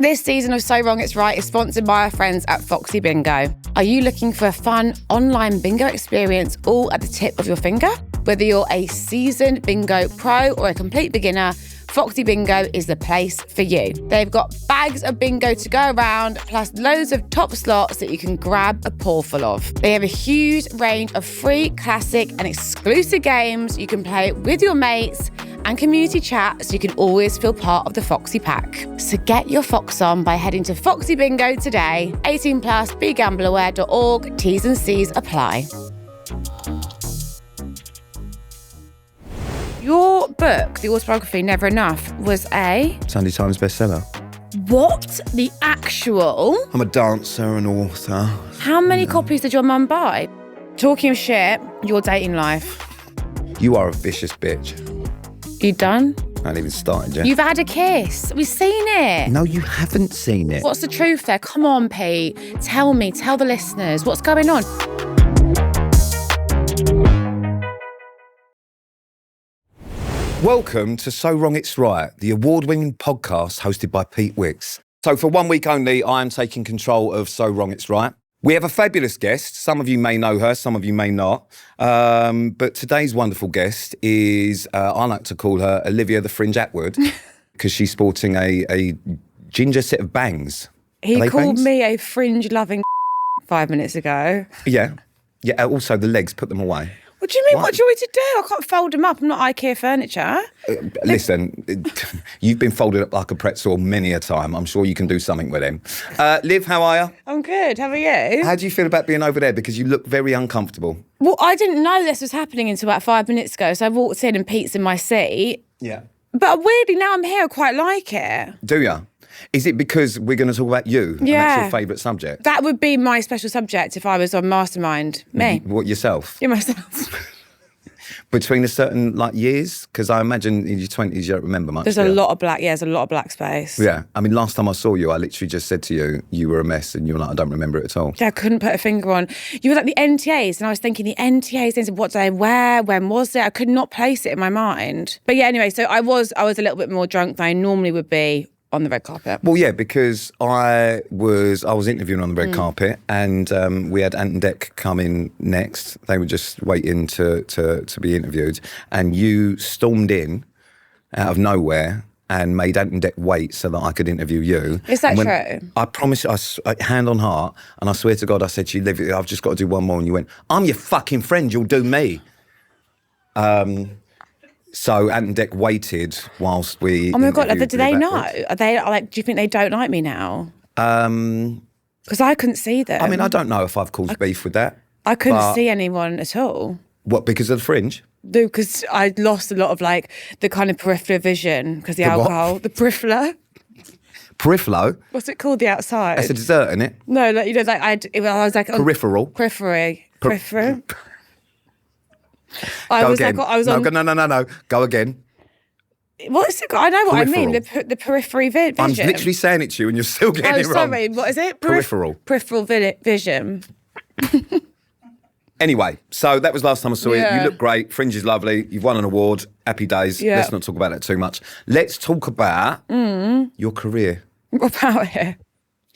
This season of So Wrong It's Right is sponsored by our friends at Foxy Bingo. Are you looking for a fun online bingo experience all at the tip of your finger? Whether you're a seasoned bingo pro or a complete beginner, Foxy Bingo is the place for you. They've got bags of bingo to go around, plus loads of top slots that you can grab a paw full of. They have a huge range of free, classic and exclusive games you can play with your mates and community chat, so you can always feel part of the Foxy pack. So get your fox on by heading to Foxy Bingo today. 18 plus, begambleaware.org, T's and C's apply. Your book, the autobiography Never Enough, was a... Sunday Times bestseller. What the actual? I'm a dancer and author. How many copies did your mum buy? Talking of shit, your dating life. You are a vicious bitch. You done? I haven't even started yet. You've had a kiss. We've seen it. No, you haven't seen it. What's the truth there? Come on, Pete. Tell me, tell the listeners. What's going on? Welcome to So Wrong It's Right, the award-winning podcast hosted by Pete Wicks. So for 1 week only, I am taking control of So Wrong It's Right. We have a fabulous guest. Some of you may know her, some of you may not. But today's wonderful guest is, I like to call her Olivia the Fringe Attwood, because she's sporting a ginger set of bangs. He called bangs? me a fringe-loving 5 minutes ago. Yeah. Yeah, also the legs, put them away. What do you mean? What? What do you want me to do? I can't fold them up. I'm not IKEA furniture. Listen, you've been folded up like a pretzel many a time. I'm sure you can do something with them. Liv, how are you? I'm good. How are you? How do you feel about being over there? Because you look very uncomfortable. Well, I didn't know this was happening until about 5 minutes ago. So I walked in and Pete's in my seat. Yeah. But weirdly, now I'm here, I quite like it. Do you? Is it because we're going to talk about you? And that's your favourite subject? That would be my special subject if I was on Mastermind. Me. What, yourself? You myself. Between a certain, years? Because I imagine in your 20s you don't remember much. There's a lot of black space. Yeah. I mean, last time I saw you, I literally just said to you, you were a mess, and you were like, I don't remember it at all. Yeah, I couldn't put a finger on. You were like the NTAs, and I was thinking the NTAs, what do they wear? When was it? I could not place it in my mind. But yeah, anyway, so I was a little bit more drunk than I normally would be on the red carpet. Well, yeah, because I was interviewing on the red carpet, and we had Ant and Dec come in next. They were just waiting to be interviewed, and you stormed in out of nowhere and made Ant and Dec wait so that I could interview you. Is that true? I promise you, hand on heart, and I swear to God, I said to you, Olivia, I've just got to do one more, and you went, I'm your fucking friend, you'll do me. So Ant and Dec waited whilst we. Oh my God! Do they know? backwards. Are they like? Do you think they don't like me now? Because I couldn't see them. I mean, I don't know if I've caused beef with that. I couldn't see anyone at all. What, because of the fringe? No, because I lost a lot of the kind of peripheral vision because the alcohol, what? the peripheral. Peripheral? What's it called? The outside. That's a dessert, isn't it? No, I was like Peripheral. Peripheral. Go again. No. Go again. What is it? I know what Peripheral. I mean. The periphery vision. I'm literally saying it to you and you're still getting it wrong. Sorry. What is it? Peripheral. Peripheral vision. Anyway, so that was last time I saw you. Yeah. You look great. Fringe is lovely. You've won an award. Happy days. Yeah. Let's not talk about that too much. Let's talk about your career. What about it?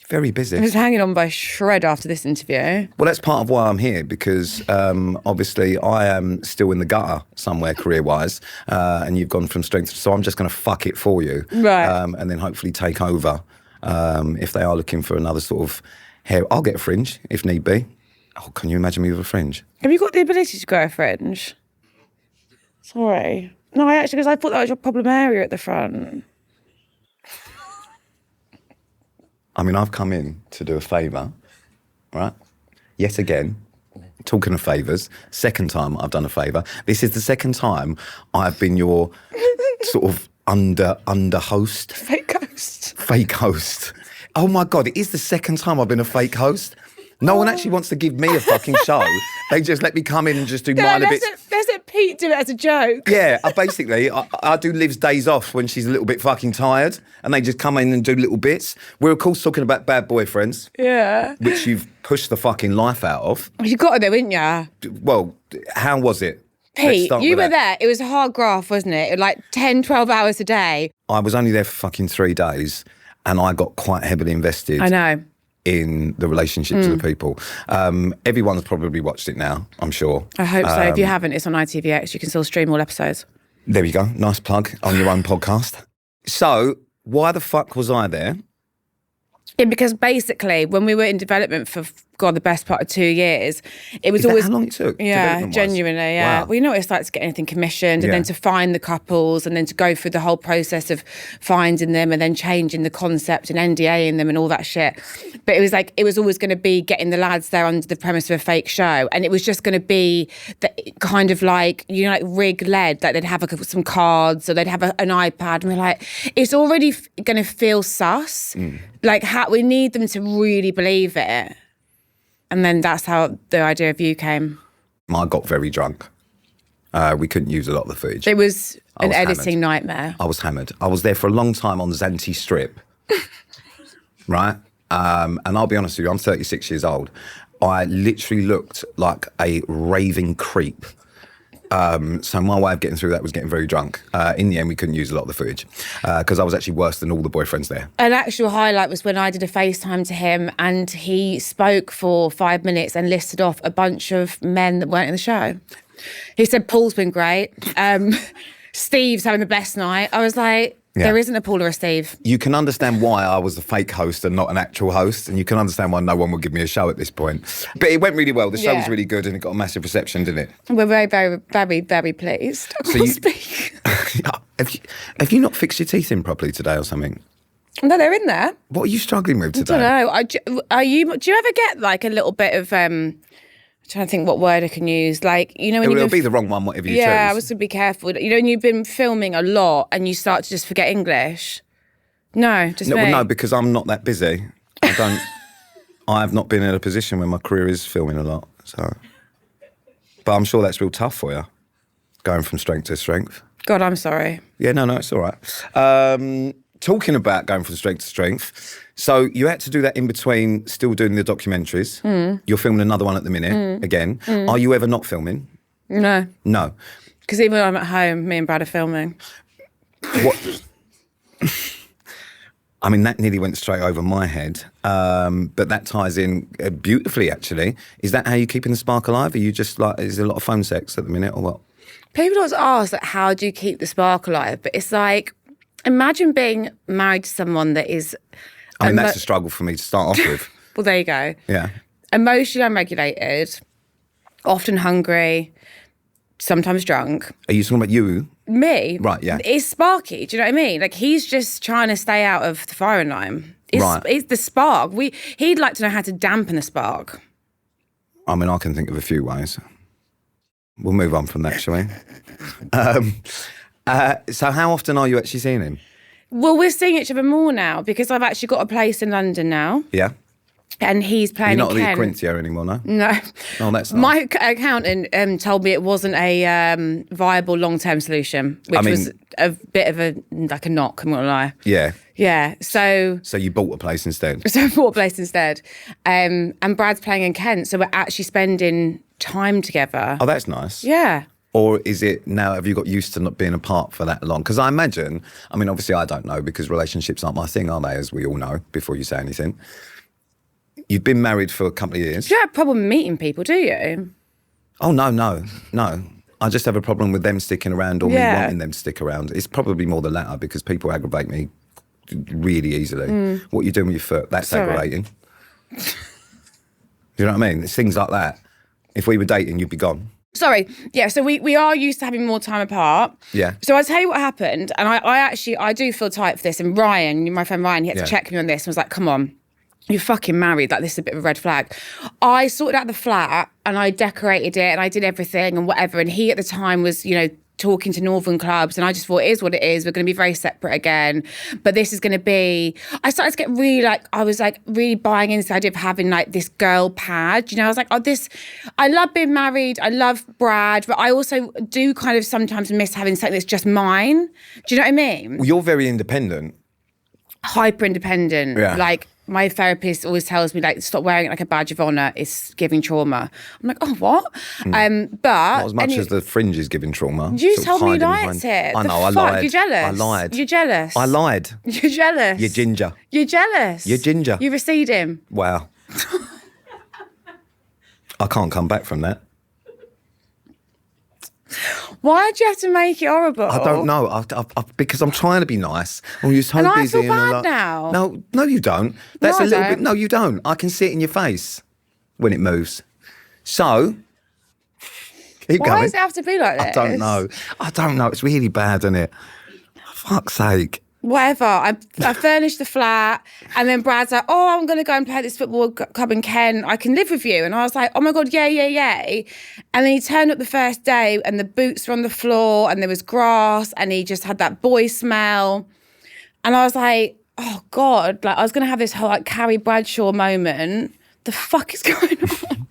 Very busy. I was hanging on by a shred after this interview. Well, that's part of why I'm here, because obviously I am still in the gutter somewhere career-wise, and you've gone from strength. So I'm just going to fuck it for you. Right. And then hopefully take over if they are looking for another sort of hair. I'll get a fringe if need be. Oh, can you imagine me with a fringe? Have you got the ability to grow a fringe? Sorry. No, because I thought that was your problem area at the front. I mean, I've come in to do a favour, right? Yet again, talking of favours, second time I've done a favour. This is the second time I've been your sort of under host. Fake host. Fake host. Oh my God, it is the second time I've been a fake host. No one actually wants to give me a fucking show. They just let me come in and just do minor bits. Let's let Pete do it as a joke. Yeah, I do Liv's days off when she's a little bit fucking tired, and they just come in and do little bits. We're of course talking about Bad Boyfriends. Yeah. Which you've pushed the fucking life out of. You got it though, didn't you? Well, how was it? Pete, you were there. It was a hard graft, wasn't it? Like 10, 12 hours a day. I was only there for fucking 3 days. and I got quite heavily invested. I know. In the relationships of the people. Everyone's probably watched it now, I'm sure. I hope so. If you haven't, it's on ITVX. You can still stream all episodes. There we go. Nice plug on your own podcast. So, why the fuck was I there? Yeah, because basically, when we were in development for, the best part of 2 years, it was Is that always... how long it took? Yeah, genuinely, yeah. Wow. Well, you know what it's like to get anything commissioned and then to find the couples and then to go through the whole process of finding them and then changing the concept and NDAing them and all that shit. But it was always going to be getting the lads there under the premise of a fake show. And it was just going to be kind of like, rig led, like they'd have some cards or they'd have an iPad and we're like, it's already going to feel sus. Like, we need them to really believe it. And then that's how the idea of you came. I got very drunk. We couldn't use a lot of the footage. It was an editing nightmare. I was hammered. I was there for a long time on Zante Strip. Right? And I'll be honest with you, I'm 36 years old. I literally looked like a raving creep. So my way of getting through that was getting very drunk. In the end, we couldn't use a lot of the footage because I was actually worse than all the boyfriends there. An actual highlight was when I did a FaceTime to him and he spoke for 5 minutes and listed off a bunch of men that weren't in the show. He said, Paul's been great. Steve's having the best night. I was like... Yeah. There isn't a Paul or a Steve. You can understand why I was a fake host and not an actual host, and you can understand why no one would give me a show at this point. But it went really well. The show was really good, and it got a massive reception, didn't it? We're very, very, very, very pleased. I can't speak. Have you not fixed your teeth in properly today or something? No, they're in there. What are you struggling with today? I don't know. Do you ever get like a little bit of... I'm trying to think what word I can use. Like, when it'll be the wrong one, whatever you choose. Yeah, I was going to be careful. When you've been filming a lot and you start to just forget English. No, just me. Well, no, because I'm not that busy. I have not been in a position where my career is filming a lot. So, but I'm sure that's real tough for you, going from strength to strength. God, I'm sorry. Yeah, no, it's all right. Talking about going from strength to strength, so you had to do that in between still doing the documentaries. You're filming another one at the minute, again. Are you ever not filming? No. No. Because even when I'm at home, me and Brad are filming. What? I mean, that nearly went straight over my head, but that ties in beautifully, actually. Is that how you're keeping the spark alive? Are you just like, is there a lot of phone sex at the minute or what? People always ask, like, how do you keep the spark alive? But it's like, imagine being married to someone that is... I mean, that's a struggle for me to start off with. Well, there you go. Yeah. Emotionally unregulated, often hungry, sometimes drunk. Are you talking about you? Me? Right, yeah. It's sparky, do you know what I mean? Like, he's just trying to stay out of the firing line. It's the spark. He'd like to know how to dampen the spark. I mean, I can think of a few ways. We'll move on from that, shall we? So how often are you actually seeing him? Well, we're seeing each other more now because I've actually got a place in London now. Yeah. And he's playing in Kent. You're not at the Corinthia anymore, no? No. Oh, that's nice. My accountant told me it wasn't a viable long-term solution, which was a bit of a knock, I'm not gonna lie. Yeah. Yeah, so you bought a place instead? So I bought a place instead. And Brad's playing in Kent, so we're actually spending time together. Oh, that's nice. Yeah. Or is it now, have you got used to not being apart for that long? Because I imagine, I mean, obviously I don't know because relationships aren't my thing, are they, as we all know, before you say anything. You've been married for a couple of years. Do you have a problem meeting people, do you? Oh, no. I just have a problem with them sticking around or me wanting them to stick around. It's probably more the latter because people aggravate me really easily. What are you doing with your foot? That's aggravating. You know what I mean? It's things like that. If we were dating, you'd be gone. Sorry, yeah, so we are used to having more time apart. Yeah. So I'll tell you what happened, and I do feel tight for this, and Ryan, my friend Ryan, he had to check me on this and was like, come on, you're fucking married, like this is a bit of a red flag. I sorted out the flat, and I decorated it, and I did everything and whatever, and he at the time was, talking to Northern clubs, and I just thought, it is what it is. We're going to be very separate again. But this is going to be... I started to get really, I was really buying into the idea of having this girl pad. I was like, I love being married. I love Brad, but I also do kind of sometimes miss having something that's just mine. Do you know what I mean? Well, you're very independent. Hyper independent. Yeah. my therapist always tells me, like, stop wearing it like a badge of honour. It's giving trauma. I'm like, oh, what? But not as much as the fringe is giving trauma. You told me you liked it. I know, I fuck? lied. You're jealous. I lied. You're jealous. I lied. You're jealous. You're ginger. You're jealous. You're ginger. You're receding. Wow. I can't come back from that. Why'd you have to make it horrible? I don't know. Because I'm trying to be nice. Oh, you're so and busy. I feel bad now. No, you don't. That's No, a little I bit. don't. No, you don't. I can see it in your face when it moves. So, keep going. Why does it have to be like this? I don't know. It's really bad, isn't it? For fuck's sake. Whatever. I furnished the flat, and then Brad's like, oh, I'm going to go and play at this football club in Kent. I can live with you. And I was like, oh my God, yay. And then he turned up the first day, and the boots were on the floor, and there was grass, and he just had that boy smell. And I was like, oh God, like I was going to have this whole like Carrie Bradshaw moment. The fuck is going on?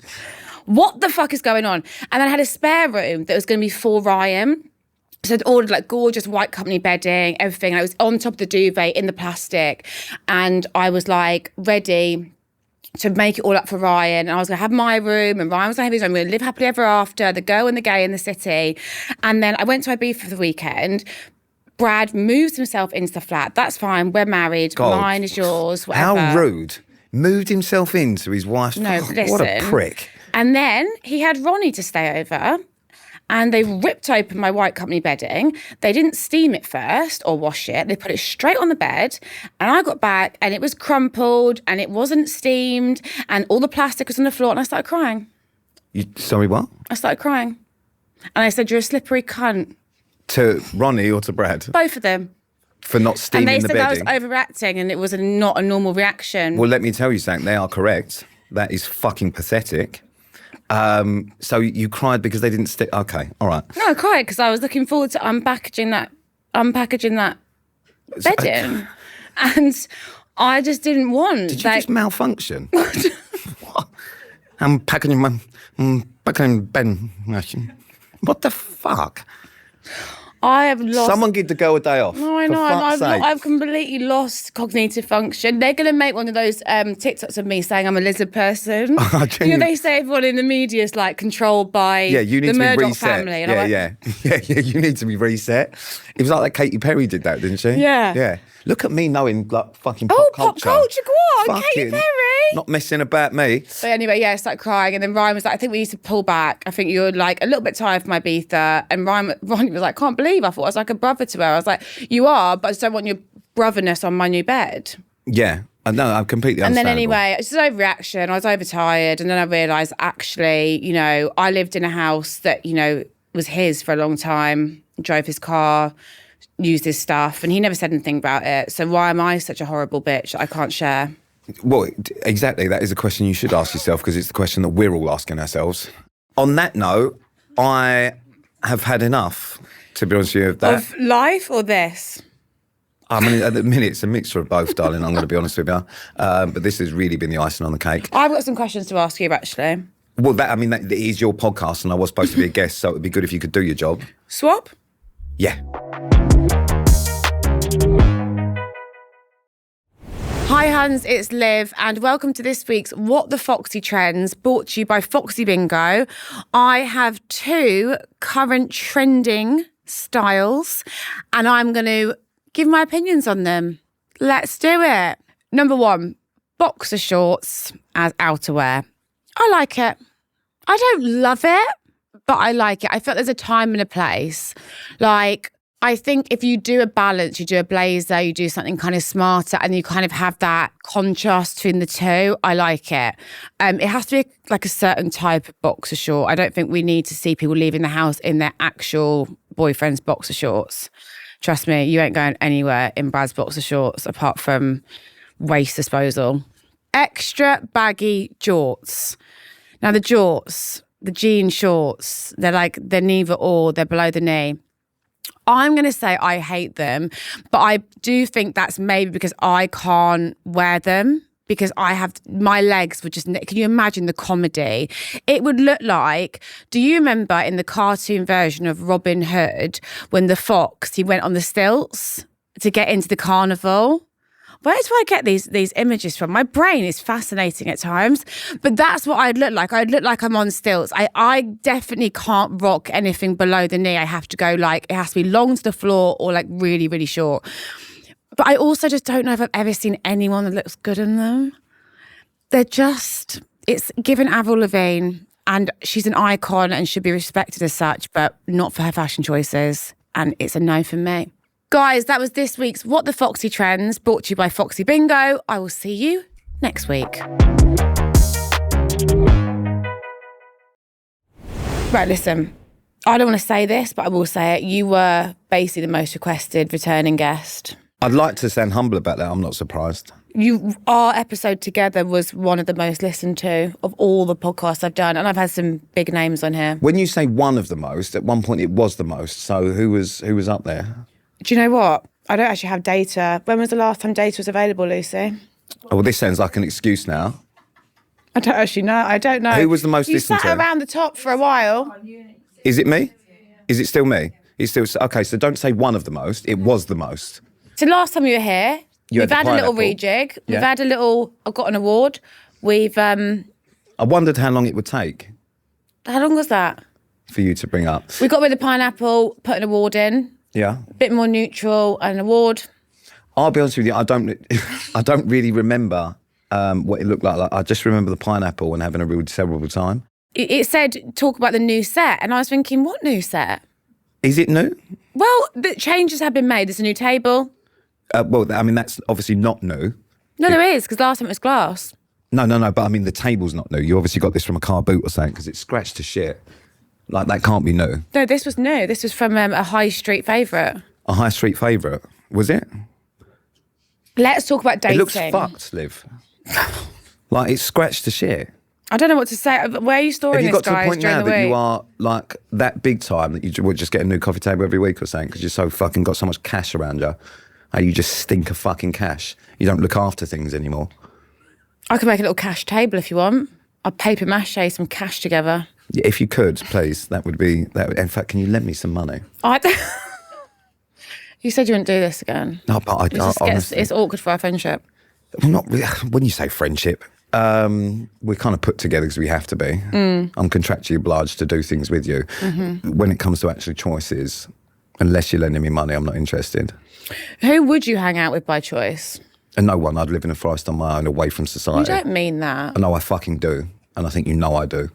What the fuck is going on? And then I had a spare room that was going to be for Ryan. So I'd ordered like gorgeous white company bedding, everything. And I was on top of the duvet in the plastic. And I was like ready to make it all up for Ryan. And I was going to have my room and Ryan was going to have his room. We're going to live happily ever after, the girl and the gay in the city. And then I went to Ibiza for the weekend. Brad moves himself into the flat. That's fine. We're married. God. Mine is yours, whatever. How rude. Moved himself into his wife's... No, listen. What a prick. And then he had Ronnie to stay over. And they ripped open my white company bedding. They didn't steam it first or wash it. They put it straight on the bed. And I got back and it was crumpled and it wasn't steamed and all the plastic was on the floor and I started crying. Sorry, what? I started crying. And I said, you're a slippery cunt. To Ronnie or to Brad? Both of them. For not steaming the bedding? And they said I was overreacting and it was not a normal reaction. Well, let me tell you something. They are correct. That is fucking pathetic. So you cried because they didn't stick. Okay, all right. No, I cried because I was looking forward to unpackaging that bedding, and I just didn't want. Did you just malfunction? What? I'm packaging Ben. What the fuck? I have lost. Someone give the girl a day off. No, I know. I've completely lost cognitive function. They're going to make one of those TikToks of me saying I'm a lizard person. They say everyone in the media is like controlled by the Murdoch family. And Yeah. You need to be reset. It was like that Katy Perry did that, didn't she? Yeah. Look at me knowing like fucking pop culture. Go on, Katy Perry. Not messing about me. But anyway, I started crying, and then Ryan was like, I think we need to pull back. I think you're like a little bit tired from Ibiza. And Ronnie was like, can't believe I thought I was like a brother to her. I was like, you are, but I just don't want your brotherness on my new bed. Yeah. No, I'm completely And then understandable. anyway, it's just overreaction. I was overtired. And then I realised actually, I lived in a house that, was his for a long time, drove his car, used his stuff, and he never said anything about it. So why am I such a horrible bitch that I can't share? Well, exactly. That is a question you should ask yourself because it's the question that we're all asking ourselves. On that note, I have had enough, to be honest with you, of that. Of life or this? I mean, at the minute, it's a mixture of both, darling, I'm going to be honest with you. But this has really been the icing on the cake. I've got some questions to ask you, actually. Well, that is your podcast and I was supposed to be a guest, so it would be good if you could do your job. Swap? Yeah. Hi Hans, it's Liv and welcome to this week's What the Foxy Trends, brought to you by Foxy Bingo. I have 2 current trending styles and I'm going to give my opinions on them. Let's do it. Number 1, boxer shorts as outerwear. I like it. I don't love it, but I like it. I feel there's a time and a place. Like, I think if you do a balance, you do a blazer, you do something kind of smarter and you kind of have that contrast between the two, I like it. It has to be like a certain type of boxer short. I don't think we need to see people leaving the house in their actual boyfriend's boxer shorts. Trust me, you ain't going anywhere in Brad's boxer shorts apart from waste disposal. Extra baggy jorts. Now the jorts, the jean shorts, they're neither or, they're below the knee. I'm going to say I hate them, but I do think that's maybe because I can't wear them because my legs would just, can you imagine the comedy? It would look like, do you remember in the cartoon version of Robin Hood when the fox, he went on the stilts to get into the carnival? where do I get these images from? My brain is fascinating at times, but that's what I'd look like. I'd look like I'm on stilts. I definitely can't rock anything below the knee. I have to go like, it has to be long to the floor or like really, really short. But I also just don't know if I've ever seen anyone that looks good in them. It's given Avril Lavigne, and she's an icon and should be respected as such, but not for her fashion choices. And it's a no for me. Guys, that was this week's What the Foxy Trends, brought to you by Foxy Bingo. I will see you next week. Right, listen. I don't want to say this, but I will say it. You were basically the most requested returning guest. I'd like to sound humble about that. I'm not surprised. Our episode together was one of the most listened to of all the podcasts I've done, and I've had some big names on here. When you say one of the most, at one point it was the most. So who was up there? Do you know what? I don't actually have data. When was the last time data was available, Lucy? Oh, well, this sounds like an excuse now. I don't actually know. I don't know. Who was the most listened to? You sat around the top for a while. Is it me? Is it still me? It's still okay. So don't say one of the most. It was the most. So last time you were here, we've had a little rejig. We've had a little. I got an award. We've. I wondered how long it would take. How long was that? For you to bring up. We got rid of the pineapple, put an award in. Yeah. A bit more neutral, an award. I'll be honest with you. I don't really remember what it looked like. I just remember the pineapple and having a real terrible time. It said talk about the new set, and I was thinking, what new set? Is it new? Well, the changes have been made. There's a new table. Well, I mean, that's obviously not new. No, there is, because last time it was glass. No, but I mean, the table's not new. You obviously got this from a car boot or something, because it's scratched to shit. Like, that can't be new. No, this was new. This was from a high street favourite. A high street favourite? Was it? Let's talk about dating. It looks fucked, Liv. Like, it's scratched to shit. I don't know what to say. Where are you storing this, guys, during the week? Have you got to a point now that you are, like, that big time that you would just get a new coffee table every week or something because you're so fucking got so much cash around you? And you just stink of fucking cash. You don't look after things anymore. I could make a little cash table if you want. I'll paper mache some cash together. Yeah, if you could, please, that would be... In fact, can you lend me some money? You said you wouldn't do this again. No, but honestly... It's awkward for our friendship. Well, not really. When you say friendship... we're kind of put together because we have to be. I'm contractually obliged to do things with you. Mm-hmm. When it comes to actually choices, unless you're lending me money, I'm not interested. Who would you hang out with by choice? And no one. I'd live in a forest on my own, away from society. You don't mean that. No, I fucking do. And I think you know I do.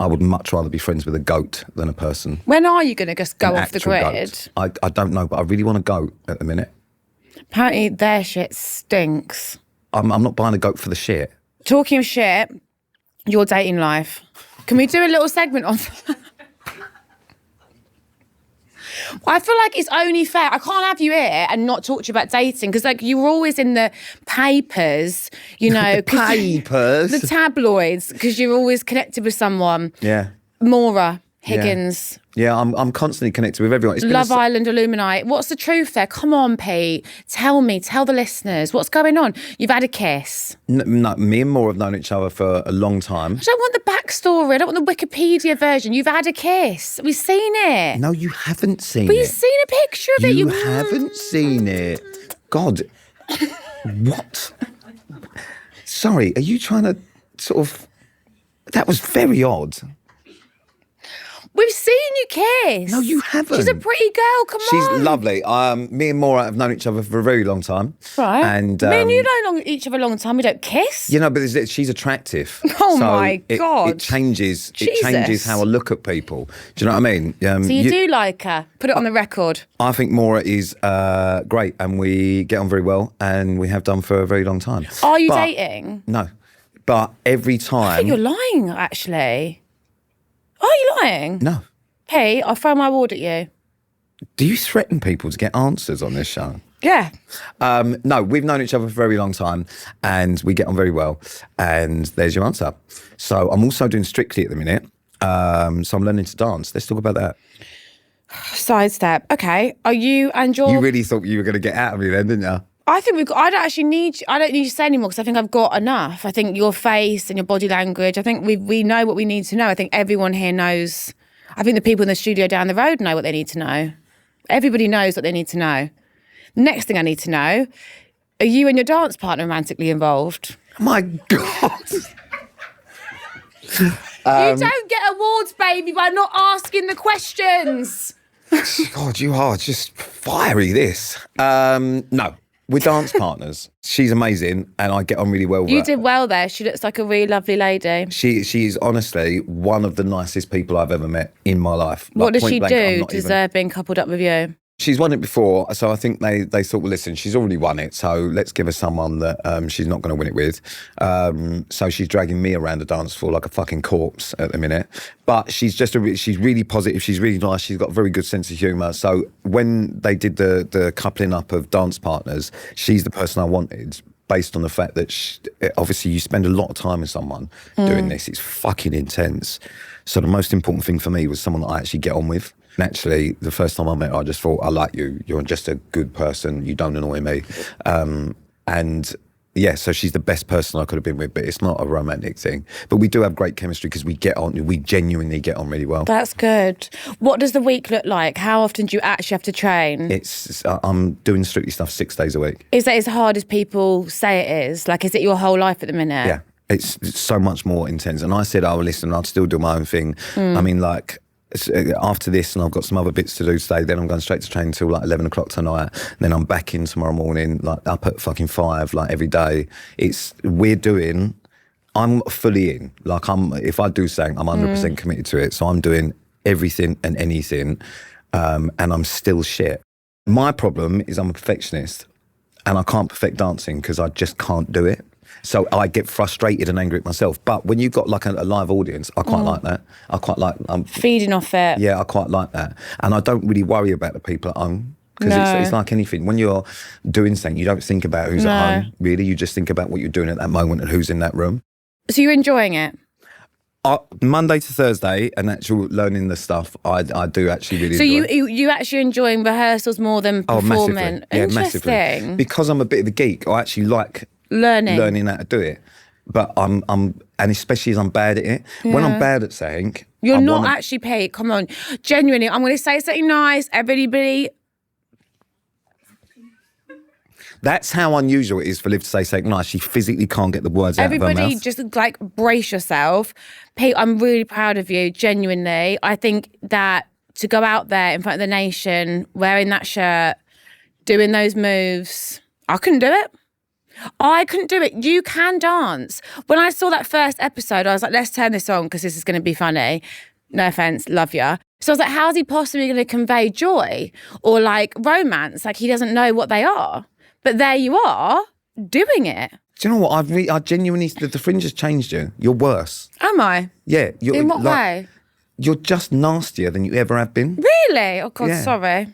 I would much rather be friends with a goat than a person. When are you going to just go off the grid? I don't know, but I really want a goat at the minute. Apparently their shit stinks. I'm not buying a goat for the shit. Talking of shit, your dating life. Can we do a little segment on... I feel like it's only fair. I can't have you here and not talk to you about dating because, like, you were always in the papers, you know. Papers? The tabloids, because you're always connected with someone. Yeah. Maura Higgins. Yeah, I'm constantly connected with everyone. It's Love Island alumni. What's the truth there? Come on, Pete. Tell the listeners. What's going on? You've had a kiss. No, me and Maura have known each other for a long time. I don't want the backstory. I don't want the Wikipedia version. You've had a kiss. We've seen it. No, you haven't seen but it. You've seen a picture of it. You haven't seen it. God. What? Sorry, are you trying to sort of... That was very odd. We've seen you kiss. No, you haven't. She's a pretty girl, come on. She's lovely. Me and Maura have known each other for a very long time. Right. And me and you know each other a long time. We don't kiss. You know, but she's attractive. Oh, so my God. It changes how I look at people. Do you know what I mean? So you do like her. Put it on the record. I think Maura is great and we get on very well and we have done for a very long time. Are you dating? No. But every time... I think you're lying, actually. Are you lying? No. Hey, I'll throw my award at you. Do you threaten people to get answers on this show? Yeah. No, we've known each other for a very long time and we get on very well. And there's your answer. So I'm also doing Strictly at the minute. So I'm learning to dance. Let's talk about that. Sidestep. Okay. Are you and your... You really thought you were going to get out of me then, didn't you? I think I don't actually need you. I don't need you to say anymore because I think I've got enough. I think your face and your body language, I think we know what we need to know. I think everyone here knows. I think the people in the studio down the road know what they need to know. Everybody knows what they need to know. The next thing I need to know Are you and your dance partner romantically involved? My God. You don't get awards, baby, by not asking the questions. God, you are just fiery, this. No, we're dance partners. She's amazing and I get on really well with her. You did well there. She looks like a really lovely lady. She is honestly one of the nicest people I've ever met in my life. What does she do to deserve being coupled up with you? She's won it before, so I think they thought, well, listen, she's already won it, so let's give her someone that she's not going to win it with. So she's dragging me around the dance floor like a fucking corpse at the minute. But she's just she's really positive, she's really nice, she's got a very good sense of humour. So when they did the coupling up of dance partners, she's the person I wanted, based on the fact that obviously you spend a lot of time with someone doing this. It's fucking intense. So the most important thing for me was someone that I actually get on with. Naturally, the first time I met her, I just thought, I like you. You're just a good person. You don't annoy me. And yeah, so she's the best person I could have been with, but it's not a romantic thing. But we do have great chemistry because we get on, we genuinely get on really well. That's good. What does the week look like? How often do you actually have to train? I'm doing Strictly stuff 6 days a week. Is that as hard as people say it is? Like, is it your whole life at the minute? Yeah, it's so much more intense. And I said, oh, listen, I'll still do my own thing. I mean, like, after this, and I've got some other bits to do today, then I'm going straight to train until like 11 o'clock tonight. Then I'm back in tomorrow morning, like up at fucking 5, like every day. I'm fully in. Like, if I do something, I'm 100% committed to it. So I'm doing everything and anything, and I'm still shit. My problem is I'm a perfectionist and I can't perfect dancing because I just can't do it. So I get frustrated and angry at myself. But when you've got like a live audience, I quite like that. I quite like... feeding off it. Yeah, I quite like that. And I don't really worry about the people at home. Because it's like anything. When you're doing something, you don't think about who's at home, really. You just think about what you're doing at that moment and who's in that room. So you're enjoying it? Monday to Thursday and actual learning the stuff, I do actually really enjoy. So you actually enjoying rehearsals more than performing? Massively. Yeah, massively. Because I'm a bit of a geek, I actually like... learning how to do it, but I'm and especially as I'm bad at it. Yeah. When I'm bad at something, you're not actually paid. Come on, genuinely, I'm going to say something nice. Everybody. That's how unusual it is for Liv to say something nice. She physically can't get the words out of her mouth. Everybody, just like brace yourself. Pete, I'm really proud of you. Genuinely, I think that to go out there in front of the nation, wearing that shirt, doing those moves, I couldn't do it. I couldn't do it. You can dance. When I saw that first episode, I was like, let's turn this on because this is going to be funny. No offense, love ya. So I was like, how's he possibly going to convey joy or like romance? Like, he doesn't know what they are. But there you are, doing it. Do you know what? I genuinely, the fringe has changed you. You're worse. Am I? Yeah. In what way? You're just nastier than you ever have been. Really? Oh, God, sorry.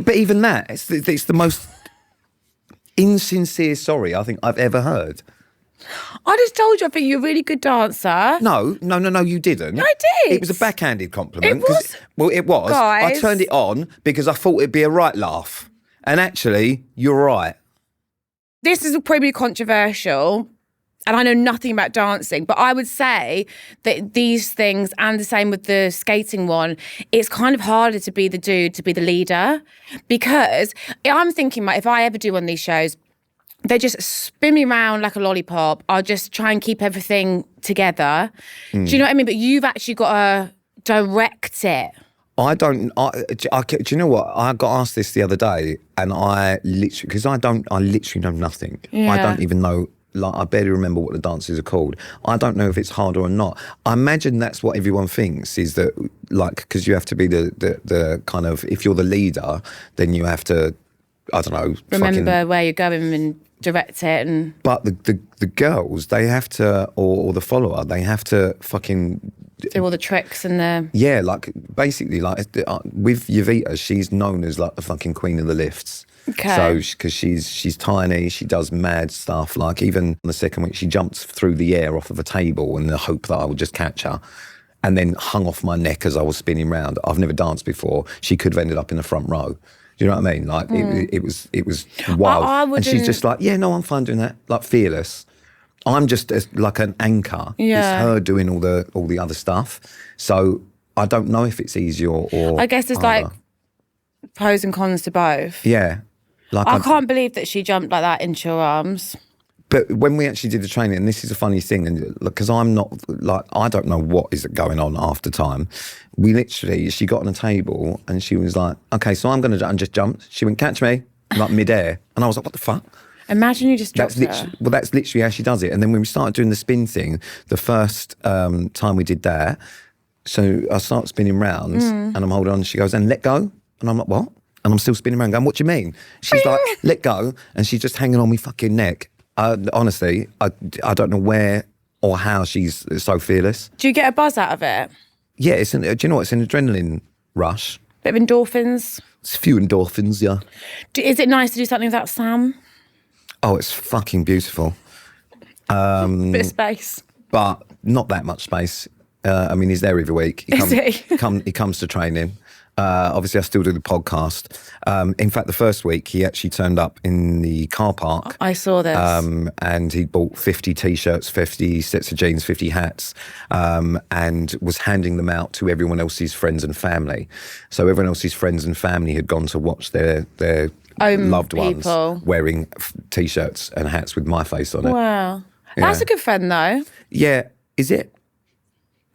But even that, it's the most... insincere sorry I think I've ever heard. I just told you I think you're a really good dancer. No, you didn't. I did. It was a backhanded compliment. It was. Well, it was. Guys. I turned it on because I thought it'd be a right laugh. And actually, you're right. This is probably controversial, and I know nothing about dancing, but I would say that these things, and the same with the skating one, it's kind of harder to be the dude, to be the leader, because I'm thinking, like, if I ever do one of these shows, they just spin me around like a lollipop. I'll just try and keep everything together. Do you know what I mean? But you've actually got to direct it. Do you know what? I got asked this the other day, and I literally know nothing. Yeah. I don't even know. Like, I barely remember what the dances are called. I don't know if it's harder or not. I imagine that's what everyone thinks, is that, like, because you have to be the kind of, if you're the leader, then you have to, I don't know. Remember where you're going and direct it. But the girls, they have to, or the follower, they have to fucking... do all the tricks and the... Yeah, like, basically, like, with Yavita, she's known as, like, the fucking queen of the lifts. Okay. So, because she's tiny, she does mad stuff. Like, even on the second week, she jumped through the air off of a table in the hope that I would just catch her, and then hung off my neck as I was spinning round. I've never danced before. She could have ended up in the front row. Do you know what I mean? Like, it was wild. And she's just like, yeah, no, I'm fine doing that. Like, fearless. I'm just like an anchor. Yeah. It's her doing all the other stuff. So I don't know if it's easier or I guess it's harder. like pros and cons to both. Yeah. I can't believe that she jumped like that into your arms. But when we actually did the training, and this is a funny thing, and because I'm not, like, I don't know what is going on after time. She got on a table and she was like, okay, so I'm going to, and just jumped. She went, catch me, like midair. And I was like, what the fuck? Imagine you just dropped her. Well, that's literally how she does it. And then when we started doing the spin thing, the first time we did that, so I start spinning round and I'm holding on. She goes, and let go. And I'm like, what? And I'm still spinning around going, what do you mean? She's like, let go. And she's just hanging on my fucking neck. Honestly, I don't know where or how she's so fearless. Do you get a buzz out of it? Yeah, do you know what? It's an adrenaline rush. Bit of endorphins? It's a few endorphins, yeah. Is it nice to do something without Sam? Oh, it's fucking beautiful. Bit of space. But not that much space. I mean, he's there every week. He comes to training. Obviously, I still do the podcast. In fact, the first week, he actually turned up in the car park. I saw this. And he bought 50 T-shirts, 50 sets of jeans, 50 hats, and was handing them out to everyone else's friends and family. So everyone else's friends and family had gone to watch their loved ones wearing T-shirts and hats with my face on it. Wow. Yeah. That's a good friend, though. Yeah. Is it?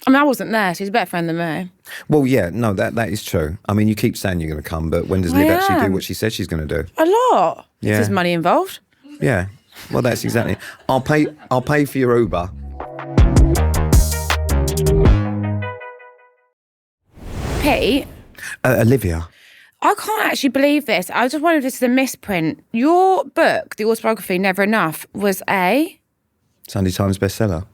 I mean, I wasn't there, so he's a better friend than me. Well, yeah, no, that is true. I mean, you keep saying you're going to come, but when does Liv actually do what she said she's going to do? A lot. Yeah. There's money involved. Yeah. Well, that's exactly. I'll pay for your Uber. Pete. Olivia. I can't actually believe this. I just wondered if this is a misprint. Your book, the autobiography, Never Enough, was a Sunday Times bestseller.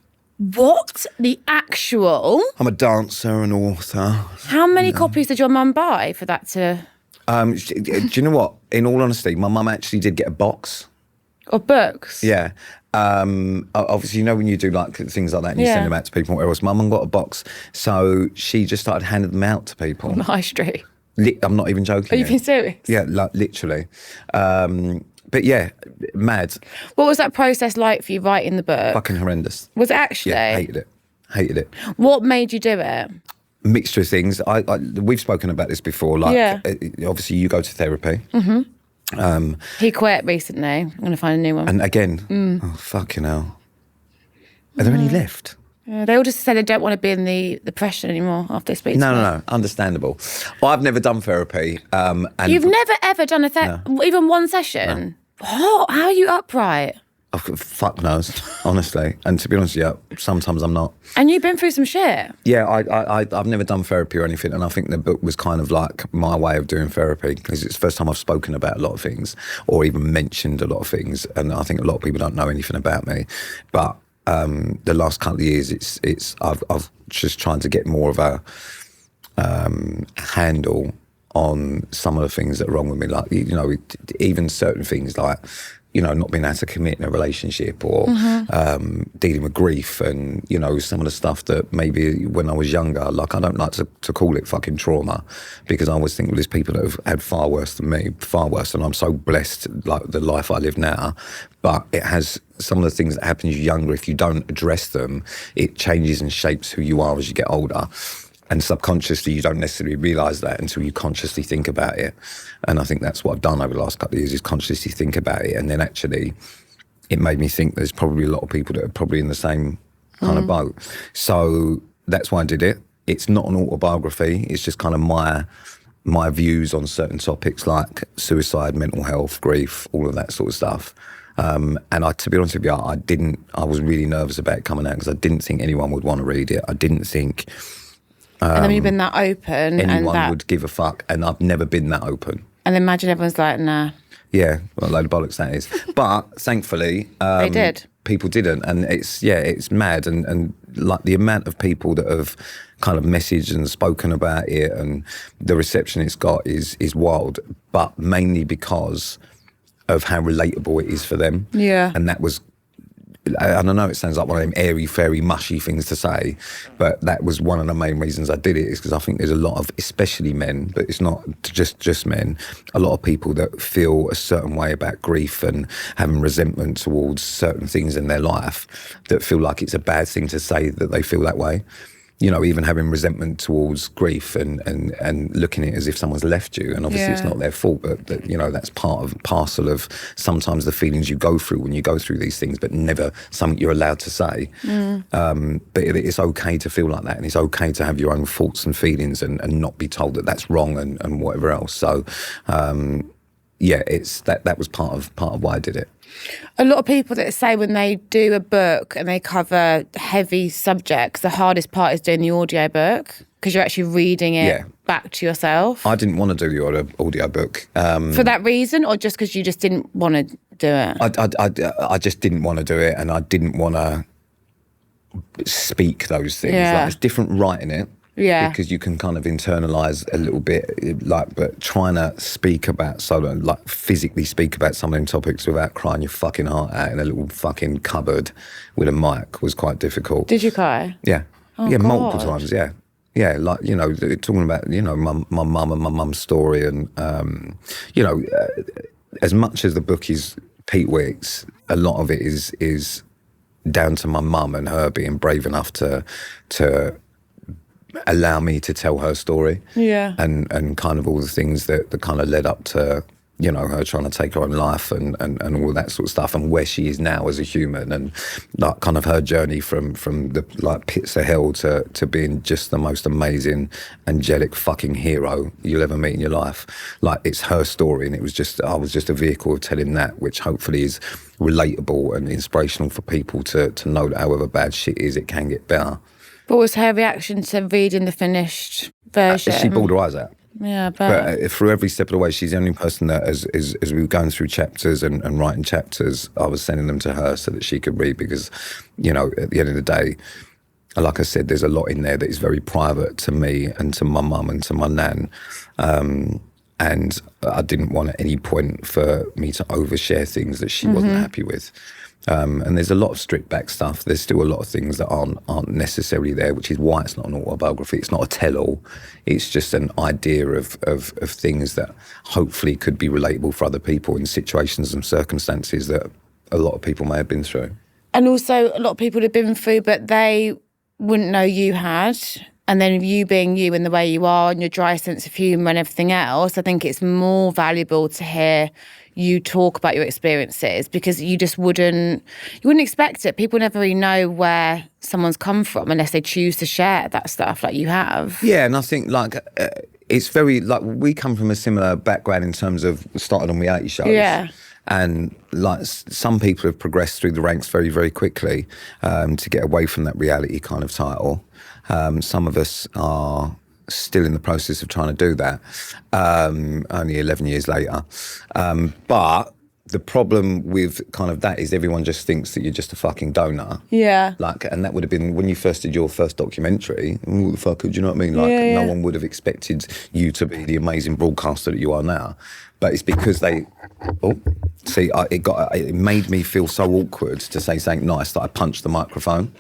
What? The actual? I'm a dancer and author. How many copies did your mum buy for that to... Do you know what? In all honesty, my mum actually did get a box. Of books? Yeah. Obviously, you know when you do like things like that and you send them out to people, whatever else, my mum got a box. So she just started handing them out to people. On the high street? I'm not even joking. Are you being serious? Yeah, like, literally. But yeah, mad. What was that process like for you writing the book? Fucking horrendous. Was it actually? Yeah, hated it. What made you do it? Mixture of things. We've spoken about this before. Like, obviously, you go to therapy. Mm-hmm. He quit recently. I'm going to find a new one. And again, oh, fucking hell. Are there any left? Yeah, they all just said they don't want to be in the depression anymore after they speak to me. No, understandable. Well, I've never done therapy. And You've never ever done even one session? No. What? How are you upright? Oh, fuck knows, honestly. And to be honest with you, sometimes I'm not. And you've been through some shit. Yeah, I've never done therapy or anything, and I think the book was kind of like my way of doing therapy, because it's the first time I've spoken about a lot of things or even mentioned a lot of things, and I think a lot of people don't know anything about me. But the last couple of years, I've just trying to get more of a handle on some of the things that are wrong with me, like, you know, even certain things like, you know, not being able to commit in a relationship or dealing with grief and, you know, some of the stuff that maybe when I was younger, like, I don't like to call it fucking trauma, because I always think, well, there's people that have had far worse than me, far worse, and I'm so blessed, like, the life I live now. But it has some of the things that happen to you younger, if you don't address them, it changes and shapes who you are as you get older. And subconsciously, you don't necessarily realise that until you consciously think about it. And I think that's what I've done over the last couple of years, is consciously think about it. And then actually, it made me think there's probably a lot of people that are probably in the same kind of boat. So that's why I did it. It's not an autobiography. It's just kind of my views on certain topics like suicide, mental health, grief, all of that sort of stuff. And to be honest with you, I was really nervous about it coming out, because I didn't think anyone would want to read it. I didn't think... and then you've been that open. Anyone would give a fuck, and I've never been that open. And imagine everyone's like, nah. Yeah, well, a load of bollocks that is. But thankfully, they did. People didn't, and it's mad, and like the amount of people that have kind of messaged and spoken about it, and the reception it's got is wild. But mainly because of how relatable it is for them. Yeah, and that was. I don't know, it sounds like one of them airy, fairy, mushy things to say, but that was one of the main reasons I did it, is because I think there's a lot of, especially men, but it's not just men, a lot of people that feel a certain way about grief and having resentment towards certain things in their life, that feel like it's a bad thing to say that they feel that way. even having resentment towards grief and looking at it as if someone's left you. And obviously it's not their fault, but that's part of parcel of sometimes the feelings you go through when you go through these things, but never something you're allowed to say. But it's okay to feel like that, and it's okay to have your own thoughts and feelings and not be told that that's wrong and whatever else. So, it's that was part of why I did it. A lot of people that say when they do a book and they cover heavy subjects, the hardest part is doing the audio book because you're actually reading it back to yourself. I didn't want to do the audio book. For that reason, or just because you just didn't want to do it? I just didn't want to do it, and I didn't want to speak those things. Like, it's different writing it. Yeah. Because you can kind of internalise a little bit, but trying to speak about physically speak about some of them topics without crying your fucking heart out in a little fucking cupboard with a mic was quite difficult. Did you cry? Yeah. Oh, God. God. Multiple times, yeah. Yeah, talking about, my mum and my mum's story and, as much as the book is Pete Wicks, a lot of it is down to my mum and her being brave enough to allow me to tell her story, and kind of all the things that kind of led up to her trying to take her own life and all that sort of stuff, and where she is now as a human, and like kind of her journey from the like pits of hell to being just the most amazing angelic fucking hero you'll ever meet in your life. Like, it's her story, and I was just a vehicle of telling that, which hopefully is relatable and inspirational for people to know that however bad shit is, it can get better. What was her reaction to reading the finished version? She bawled her eyes out. Yeah, but through every step of the way, she's the only person that, as we were going through chapters and writing chapters, I was sending them to her so that she could read, because, at the end of the day, like I said, there's a lot in there that is very private to me and to my mum and to my nan. And I didn't want at any point for me to overshare things that she wasn't happy with. And there's a lot of stripped back stuff. There's still a lot of things that aren't necessarily there, which is why it's not an autobiography. It's not a tell-all. It's just an idea of things that hopefully could be relatable for other people in situations and circumstances that a lot of people may have been through. And also a lot of people have been through, but they wouldn't know you had. And then you being you in the way you are and your dry sense of humour and everything else, I think it's more valuable to hear you talk about your experiences, because you wouldn't expect it. People never really know where someone's come from unless they choose to share that stuff like you have. Yeah, and I think it's very, we come from a similar background in terms of started on reality shows. Yeah. And some people have progressed through the ranks very, very quickly to get away from that reality kind of title. Some of us are still in the process of trying to do that, only 11 years later. But the problem with kind of that is everyone just thinks that you're just a fucking donor. Yeah. And that would have been when you first did your first documentary. What the fuck, do you know what I mean? No one would have expected you to be the amazing broadcaster that you are now. But it's because it made me feel so awkward to say something nice that I punched the microphone.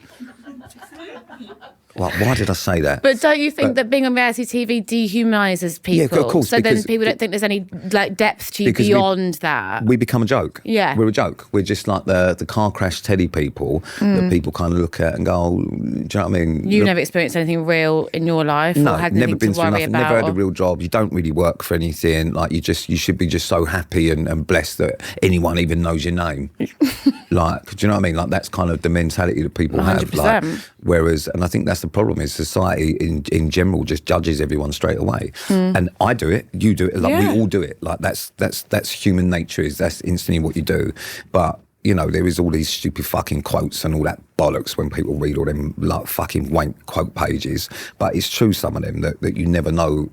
Why did I say that? But don't you think that being on reality TV dehumanises people? Yeah, of course. So then people don't think there's any depth to you beyond that. We become a joke. Yeah. We're a joke. We're just like the car crash Teddy people that people kind of look at and go, do you know what I mean? You've never experienced anything real in your life? No, or had never been to through worry nothing, about, never had a real job. You don't really work for anything. You should be just so happy and blessed that anyone even knows your name. Do you know what I mean? That's kind of the mentality that people 100%. have. Whereas, and I think that's the problem, is society in general just judges everyone straight away. And I do it, you do it, we all do it. That's human nature, that's instantly what you do. But there is all these stupid fucking quotes and all that bollocks when people read all them fucking wank quote pages. But it's true, some of them, that you never know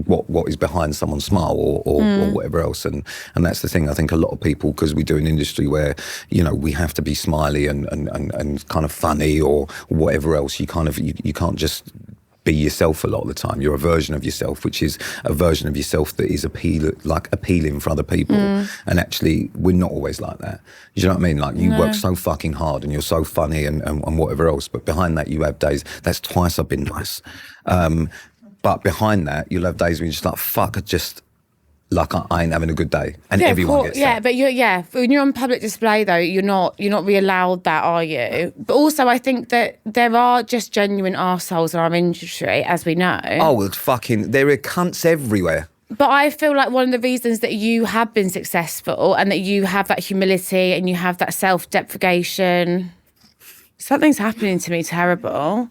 what is behind someone's smile or whatever else, and that's the thing. I think a lot of people, because we do an industry where we have to be smiley and kind of funny or whatever else, you can't just be yourself a lot of the time. You're a version of yourself, which is a version of yourself that is appealing for other people. And actually, we're not always like that. Do you know what I mean? You work so fucking hard and you're so funny and whatever else, but behind that you have days. That's twice I've been nice. But behind that, you'll have days when you're just like, fuck, like I ain't having a good day, and everyone gets that. But when you're on public display though, you're not really allowed that, are you? But also, I think that there are just genuine arseholes in our industry, as we know. Oh, it's fucking, there are cunts everywhere. But I feel like one of the reasons that you have been successful and that you have that humility and you have that self-deprecation. Something's happening to me terrible.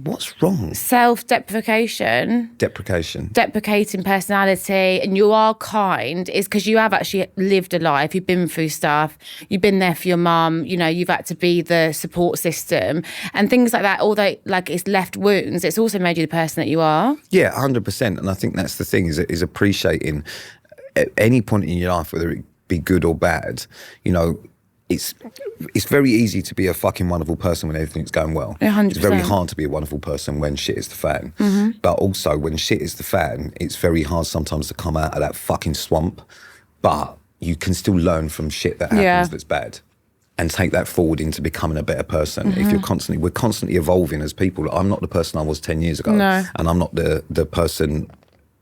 What's wrong? Self-deprecation. Deprecation. Deprecating personality, and you are kind, is because you have actually lived a life. You've been through stuff. You've been there for your mum. You know, you've had to be the support system and things like that. Although, like, it's left wounds, it's also made you the person that you are. Yeah, 100%. And I think that's the thing, is appreciating at any point in your life, whether it be good or bad, you know, it's very easy to be a fucking wonderful person when everything's going well. 100%. It's very hard to be a wonderful person when shit is the fan. Mm-hmm. But also when shit is the fan, it's very hard sometimes to come out of that fucking swamp. But you can still learn from shit that happens that's bad and take that forward into becoming a better person. Mm-hmm. If we're constantly evolving as people. I'm not the person I was 10 years ago. No. And I'm not the person...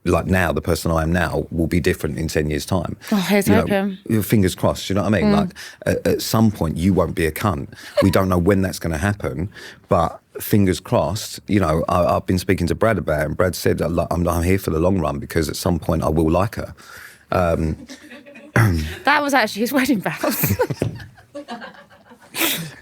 Like now, the person I am now will be different in 10 years' time. Oh, here's hoping. Fingers crossed, you know what I mean? Like, at some point, you won't be a cunt. We don't know when that's going to happen, but fingers crossed, you know, I've been speaking to Brad about it, and Brad said, I'm here for the long run because at some point I will like her. That was actually his wedding vows.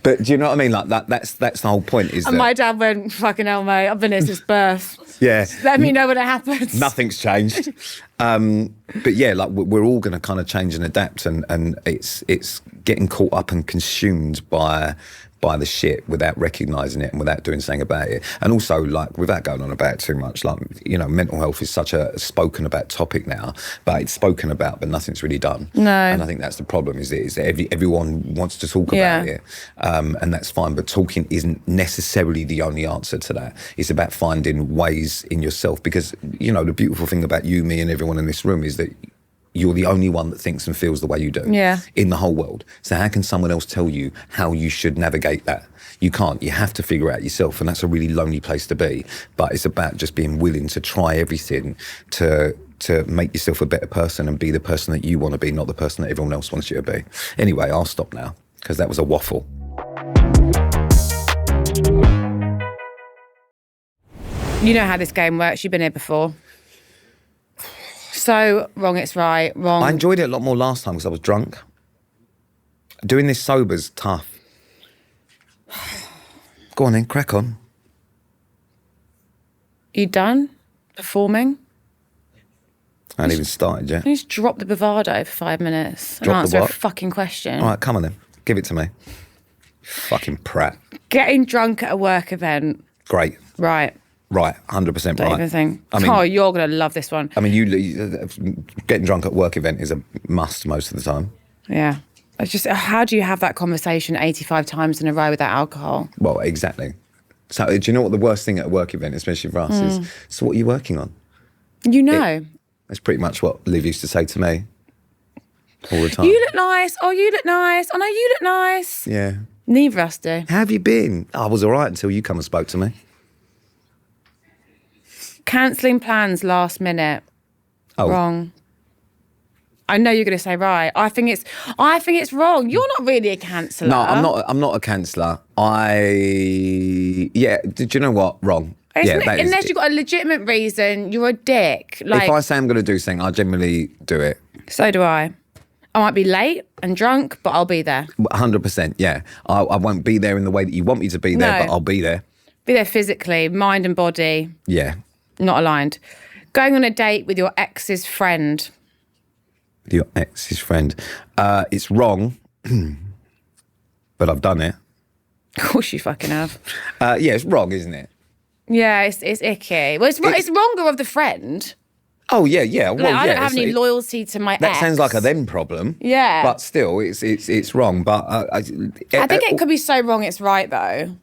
But do you know what I mean? Like, that's the whole point, is and that... my dad went, fucking hell, mate, I've been here since birth. Yeah. Let me know when it happens. Nothing's changed. But yeah, like we're all going to kind of change and adapt, and it's getting caught up and consumed by the shit without recognising it and without doing something about it. And also, like, without going on about it too much, like, you know, mental health is such a spoken about topic now, but it's spoken about, but nothing's really done. No. And I think that's the problem, is that everyone wants to talk about it, and that's fine, but talking isn't necessarily the only answer to that. It's about finding ways in yourself, because, you know, the beautiful thing about you, me, and everyone in this room is that you're the only one that thinks and feels the way you do in the whole world. So how can someone else tell you how you should navigate that? You can't. You have to figure it out yourself, and that's a really lonely place to be. But it's about just being willing to try everything to make yourself a better person and be the person that you want to be, not the person that everyone else wants you to be. Anyway, I'll stop now, because that was a waffle. You know how this game works. You've been here before. So wrong, it's right, wrong. I enjoyed it a lot more last time because I was drunk. Doing this sober's tough. Go on then, crack on. You done performing? I haven't even started yet. You just drop the bravado for 5 minutes and answer a fucking question. All right, come on then. Give it to me. Fucking prat. Getting drunk at a work event. Great. Right. Right, 100% Don't right. even think. Oh, you're going to love this one. I mean, getting drunk at work event is a must most of the time. Yeah. It's just, how do you have that conversation 85 times in a row without alcohol? Well, exactly. So do you know what the worst thing at a work event, especially for us, is? So what are you working on? You know. That's pretty much what Liv used to say to me all the time. You look nice. Oh, you look nice. Oh, no, you look nice. Yeah. Neither of us do. How have you been? I was all right until you come and spoke to me. Cancelling plans last minute. Oh. Wrong. I know you're going to say right. I think it's wrong. You're not really a canceller. No, I'm not a canceller. Do you know what? Wrong. Unless you've got a legitimate reason, you're a dick. Like, if I say I'm going to do something, I generally do it. So do I. I might be late and drunk, but I'll be there. 100%, yeah. I won't be there in the way that you want me to be there, but I'll be there. Be there physically, mind and body. Yeah. Not aligned. Going on a date with your ex's friend. Your ex's friend. It's wrong, but I've done it. Of course you fucking have. Yeah, it's wrong, isn't it? Yeah, it's icky. Well, it's wronger of the friend. Oh, yeah. Well, I don't have any loyalty to my ex. That sounds like a them problem. Yeah. But still, it's wrong. But I think it could be so wrong it's right, though.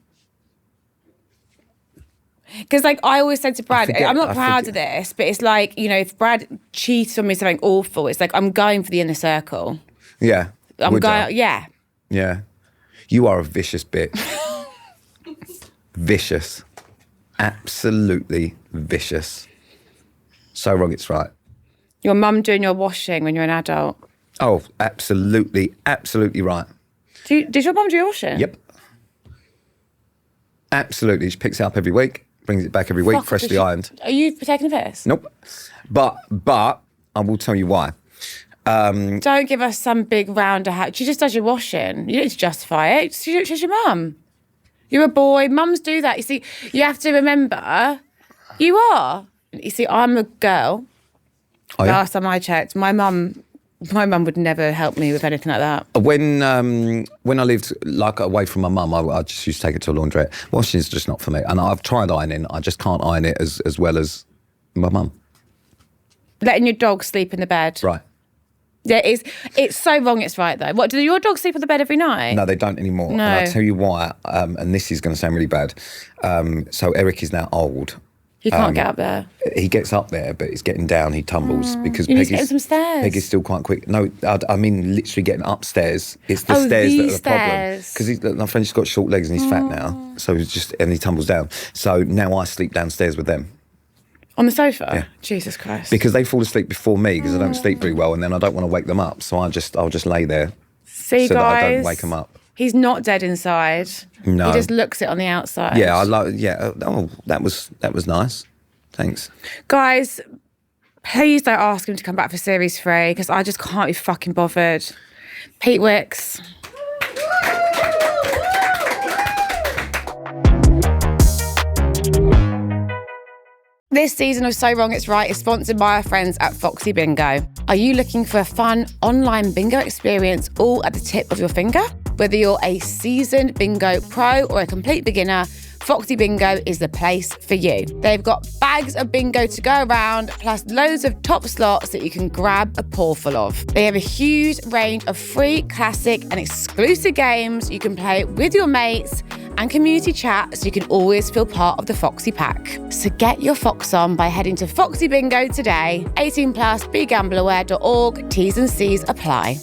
Because, like, I always said to Brad, I'm not proud of this, but it's like, you know, if Brad cheats on me something awful, it's like, I'm going for the inner circle. Yeah. Yeah. Yeah. You are a vicious bitch. Vicious. Absolutely vicious. So wrong, it's right. Your mum doing your washing when you're an adult. Oh, absolutely right. Did your mum do your washing? Yep. Absolutely. She picks it up every week, brings it back every week, freshly ironed. Are you taking a piss? Nope. But I will tell you why. Don't give us some big rounder hat. She just does your washing. You don't need to justify it. She's your mum. You're a boy. Mums do that. You see, you have to remember, you are. You see, I'm a girl. Oh, yeah? Last time I checked, my mum would never help me with anything like that. When I lived like away from my mum, I just used to take her to a laundrette. Washing is just not for me. And I've tried ironing. I just can't iron it as well as my mum. Letting your dog sleep in the bed. Right. Yeah, it's so wrong it's right, though. What, do your dogs sleep on the bed every night? No, they don't anymore. No. And I'll tell you why, and this is going to sound really bad. So Eric is now old. He can't get up there. He gets up there, but he's getting down, he tumbles. Because You need to get him some stairs. Peggy's still quite quick. No, I mean literally getting upstairs. It's the stairs that are the problem. Because my friend's got short legs and he's fat now. So and he tumbles down. So now I sleep downstairs with them. On the sofa? Yeah. Jesus Christ. Because they fall asleep before me because I don't sleep very well, and then I don't want to wake them up. So I'll just lay there. See, so guys, that I don't wake them up. He's not dead inside. No. He just looks it on the outside. Yeah, oh, that was nice. Thanks. Guys, please don't ask him to come back for series 3 because I just can't be fucking bothered. Pete Wicks. This season of So Wrong It's Right is sponsored by our friends at Foxy Bingo. Are you looking for a fun online bingo experience all at the tip of your finger? Whether you're a seasoned bingo pro or a complete beginner, Foxy Bingo is the place for you. They've got bags of bingo to go around, plus loads of top slots that you can grab a paw-full of. They have a huge range of free, classic and exclusive games you can play with your mates and community chat so you can always feel part of the Foxy pack. So get your fox on by heading to Foxy Bingo today. 18+, begambleaware.org, T's and C's apply.